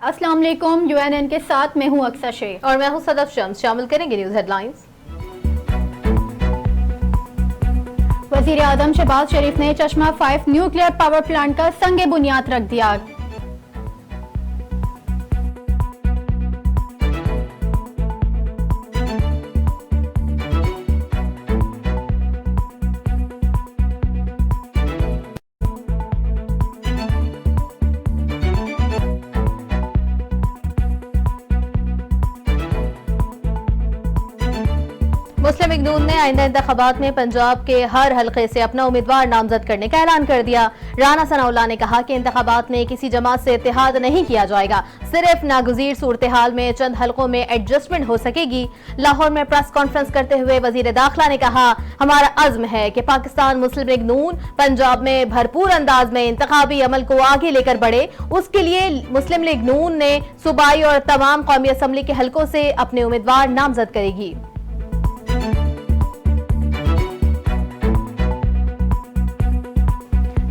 अस्सलाम वालेकुम। यूएनएन के साथ मैं हूं अक्सर शेख और मैं हूं सदफ शम्स। शामिल करेंगे न्यूज हेडलाइंस। वजीर आजम शहबाज शरीफ ने चश्मा 5 न्यूक्लियर पावर प्लांट का संग बुनियाद रख दिया। मुस्लिम लीग नून ने आइंदा इंतखाबात में पंजाब के हर हलके से अपना उम्मीदवार नामजद करने का ऐलान कर दिया। राना सनाउल्लाह ने कहा कि इंतखाबात में किसी जमात से इत्तेहाद नहीं किया जाएगा, सिर्फ नागुज़ीर सूरत हाल में चंद हलकों में एडजस्टमेंट हो सकेगी। लाहौर में प्रेस कॉन्फ्रेंस करते हुए वजीर दाखिला ने कहा, हमारा अज़्म है कि पाकिस्तान मुस्लिम लीग नून पंजाब में भरपूर अंदाज में इंतखाबी अमल को आगे लेकर बढ़े। उसके लिए मुस्लिम लीग नून ने सूबाई और तमाम कौमी असम्बली के हलकों से अपने उम्मीदवार नामजद करेगी।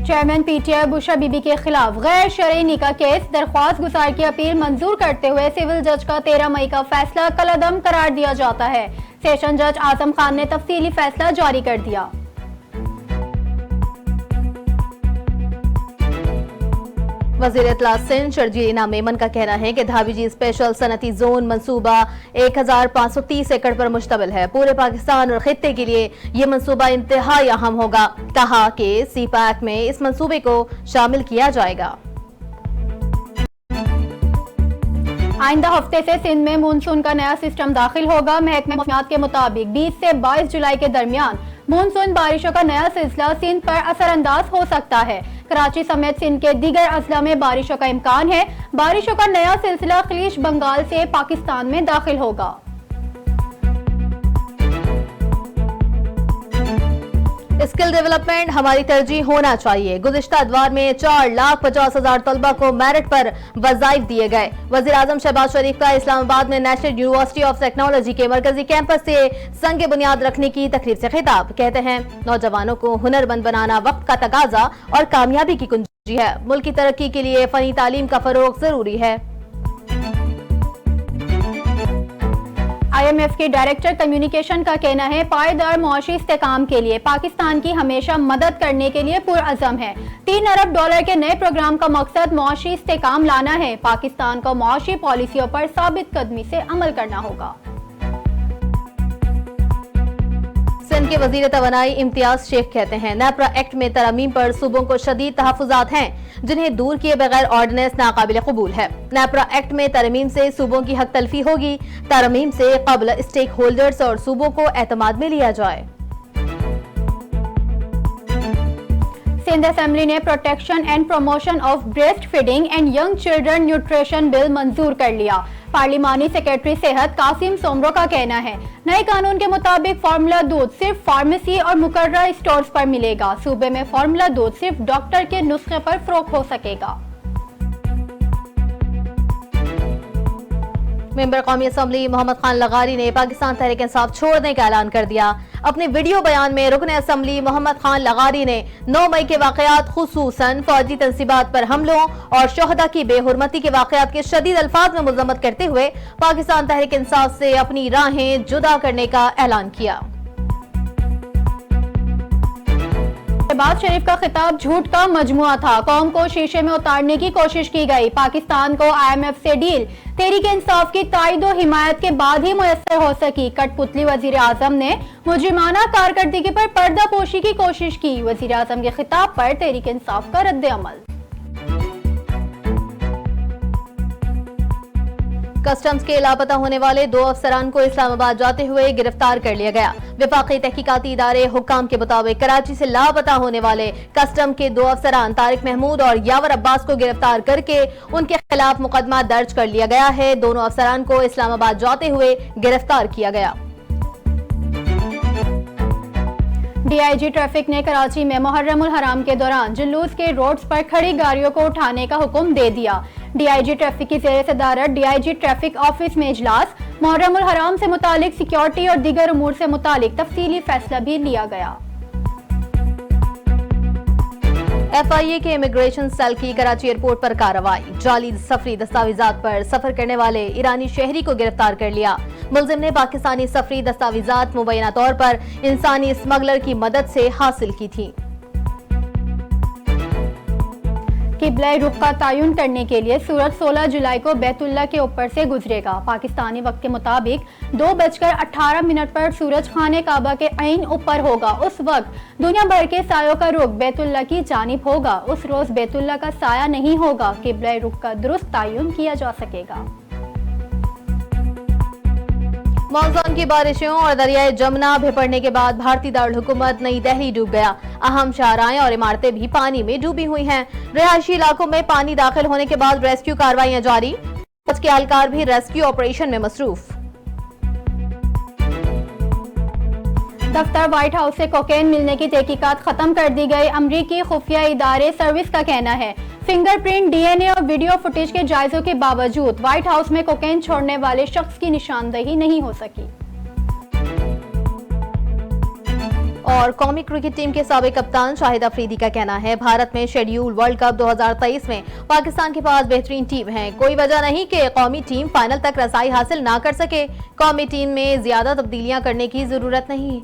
चेयरमैन पीटीआई बुशरा बीबी के खिलाफ गैर शरई निकाह केस दरख्वास्त गुजार की अपील मंजूर करते हुए सिविल जज का 13 मई का फैसला कलअदम करार दिया जाता है। सेशन जज आजम खान ने तफसीली फैसला जारी कर दिया। वज़ीर इत्तला सिंध शर्जील इनाम मेमन का कहना है कि धाबीजी स्पेशल सनती जोन मंसूबा 1530 एकड़ पर मुश्तमिल है। पूरे पाकिस्तान और खित्ते के लिए ये मंसूबा इंतहाई अहम होगा। कहा कि सीपैक में इस मंसूबे को शामिल किया जाएगा। आइंदा हफ्ते से सिंध में मानसून का नया सिस्टम दाखिल होगा। महकमे मौसमियात के मुताबिक 20 से 22 जुलाई के दरमियान मानसून बारिशों का नया सिलसिला सिंध पर असरअंदाज हो सकता है। कराची समेत सिंध के दीगर अजला में बारिशों का इम्कान है। बारिशों का नया सिलसिला खलीज बंगाल से पाकिस्तान में दाखिल होगा। स्किल डेवलपमेंट हमारी तरजीह होना चाहिए। गुज़िश्ता अदवार में 4,50,000 तलबा को मेरिट पर वज़ाइफ दिए गए। वज़ीर आज़म शहबाज शरीफ का इस्लामाबाद में नेशनल यूनिवर्सिटी ऑफ टेक्नोलॉजी के मरकजी कैंपस से संग बुनियाद रखने की तकरीब से खिताब। कहते हैं, नौजवानों को हुनरमंद बनाना वक्त का तकाजा और कामयाबी की कुंजी है। मुल्क की तरक्की के लिए फनी तालीम का फरोग जरूरी है। IMF के डायरेक्टर कम्युनिकेशन का कहना है, पायदार मुआशी इस्तेकाम के लिए पाकिस्तान की हमेशा मदद करने के लिए पुरअज़म है। $3 अरब के नए प्रोग्राम का मकसद मुआशी इस्तेकाम लाना है। पाकिस्तान को मुआशी पॉलिसियों पर साबित कदमी से अमल करना होगा। सिंध के वजीर तवानाई इम्तियाज शेख कहते हैं, नेपरा एक्ट में तरमीम पर सूबों को शदीद तहफ़्फ़ुज़ात हैं, जिन्हें दूर किए बगैर ऑर्डिनेंस नाकाबिल कबूल है। नेपरा एक्ट में तरमीम से सूबों की हक तलफी होगी। तरमीम से कबल स्टेक होल्डर्स और सूबों को एतमाद में लिया जाए। सिंध असेंबली ने protection and promotion of breast feeding and young children nutrition bill मंजूर कर लिया। पार्लिमानी सेक्रेटरी सेहत कासिम सोमरो का कहना है, नए कानून के मुताबिक फार्मूला दूध सिर्फ फार्मेसी और मुकर्रर स्टोर्स पर मिलेगा। सूबे में फार्मूला दूध सिर्फ डॉक्टर के नुस्खे पर फरोख्त हो सकेगा। मेंबर कौमी असम्बली मोहम्मद खान लगारी ने पाकिस्तान तहरीक इंसाफ छोड़ने का ऐलान कर दिया। अपने वीडियो बयान में रुकन असम्बली मोहम्मद खान लगारी ने 9 मई के वाकयात, खुसूसन फौजी तंसीबात पर हमलों और शोहदा की बेहुरमती के वाकयात के शदीद अल्फाज में मुज़म्मत करते हुए पाकिस्तान तहरीक इंसाफ से अपनी राहें जुदा करने का ऐलान किया। शहबाज शरीफ का खिताब झूठ का मजमुआ था। कौम को शीशे में उतारने की कोशिश की गई। पाकिस्तान को IMF से डील तहरीक इंसाफ की ताईद और हिमायत के बाद ही मुयस्सर हो सकी। कठपुतली वजीर आजम ने मुजरिमाना कारकर्दगी पर पर्दापोशी की कोशिश की। वजीर आजम के खिताब पर तहरीक इंसाफ का रद्द अमल। कस्टम्स के लापता होने वाले 2 अफसरान को इस्लामाबाद जाते हुए गिरफ्तार कर लिया गया। वफाकी तहकीकाती इदारे हुक्काम के मुताबिक कराची से लापता होने वाले कस्टम के 2 अफसरान तारिक महमूद और यावर अब्बास को गिरफ्तार करके उनके खिलाफ मुकदमा दर्ज कर लिया गया है। दोनों अफसरान को इस्लामाबाद जाते हुए गिरफ्तार किया गया। DIG ट्रैफिक ने कराची में मुहर्रमुल हराम के दौरान जुलूस के रोड्स पर खड़ी गाड़ियों को उठाने का हुक्म दे दिया। DIG ट्रैफिक की ज़ेर सदारत DIG ट्रैफिक ऑफिस में इजलास, मुहर्रमुल हराम से मुतालिक सिक्योरिटी और दीगर उमूर से मुतालिक तफसीली फैसला भी लिया गया। FIA के इमिग्रेशन सेल की कराची एयरपोर्ट पर कार्रवाई, जाली सफरी दस्तावेजात पर सफर करने वाले ईरानी शहरी को गिरफ्तार कर लिया। मुलजिम ने पाकिस्तानी सफरी दस्तावेजात मुबैना तौर पर इंसानी स्मगलर की मदद से हासिल की थी। किबला रुख का तयन करने के लिए सूरज 16 जुलाई को बैतुल्ला के ऊपर से गुजरेगा। पाकिस्तानी वक्त के मुताबिक 2:18 पर सूरज खाने काबा के ऐन ऊपर होगा। उस वक्त दुनिया भर के सायों का रुख बैतुल्ला की जानिब होगा। उस रोज बैतुल्ला का साया नहीं होगा। किबला रुख का दुरुस्त तयन किया जा सकेगा। मानसून की बारिशों और दरियाए जमुना भिपड़ने के बाद भारतीय दारुल हुकूमत नई दिल्ली डूब गया। अहम शाहराहें और इमारतें भी पानी में डूबी हुई हैं। रिहायशी इलाकों में पानी दाखिल होने के बाद रेस्क्यू कार्रवाइयां जारी। फौज के एहलकार भी रेस्क्यू ऑपरेशन में मसरूफ। दफ्तर व्हाइट हाउस से कोकेन मिलने की तहकीकात खत्म कर दी गई। अमरीकी खुफिया इदारे सर्विस का कहना है फिंगरप्रिंट, DNA और वीडियो फुटेज के जायजों के बावजूद व्हाइट हाउस में कोकेन छोड़ने वाले शख्स की निशानदही नहीं हो सकी। और कौमी क्रिकेट टीम के साबिक कप्तान शाहिद अफरीदी का कहना है भारत में शेड्यूल वर्ल्ड कप 2023 में पाकिस्तान के पास बेहतरीन टीम है। कोई वजह नहीं कि कौमी टीम फाइनल तक रसाई हासिल ना कर सके। कौमी टीम में ज्यादा तब्दीलियां करने की जरूरत नहीं।